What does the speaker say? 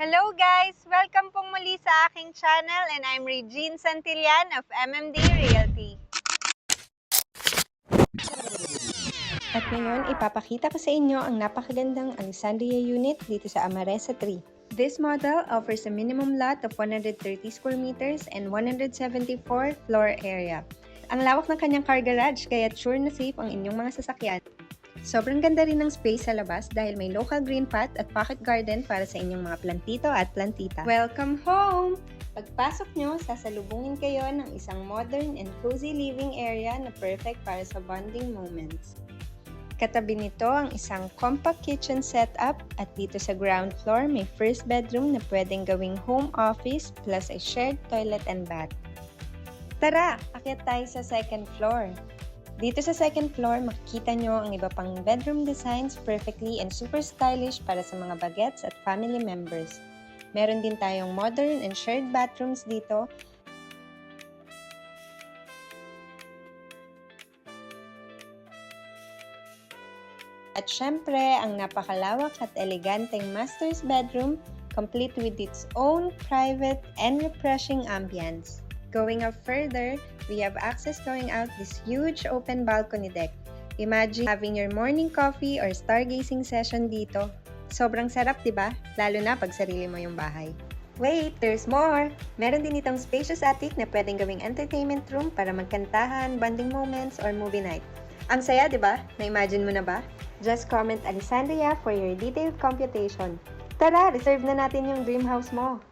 Hello guys! Welcome pong muli sa aking channel and I'm Regine Santillan of MMD Realty. At ngayon, ipapakita ko sa inyo ang napakagandang Alexandria unit dito sa Amaresa 3. This model offers a minimum lot of 130 square meters and 174 floor area. Ang lawak ng kanyang car garage kaya sure na safe ang inyong mga sasakyan. Sobrang ganda rin ng space sa labas dahil may local green path at pocket garden para sa inyong mga plantito at plantita. Welcome home! Pagpasok nyo, sasalubungin kayo ng isang modern and cozy living area na perfect para sa bonding moments. Katabi nito ang isang compact kitchen setup at dito sa ground floor may first bedroom na pwedeng gawing home office plus a shared toilet and bath. Tara, akyat tayo sa second floor. Dito sa second floor, makikita nyo ang iba pang bedroom designs perfectly and super stylish para sa mga bagets at family members. Meron din tayong modern and shared bathrooms dito. At syempre, ang napakalawak at eleganteng master's bedroom, complete with its own private and refreshing ambience. Going up further, we have access going out this huge open balcony deck. Imagine having your morning coffee or stargazing session dito. Sobrang sarap, di ba? Lalo na pag sarili mo yung bahay. Wait, there's more! Meron din itong spacious attic na pwedeng gawing entertainment room para magkantahan, bonding moments, or movie night. Ang saya, di ba? Na-imagine mo na ba? Just comment Alexandria for your detailed computation. Tara, reserve na natin yung dream house mo!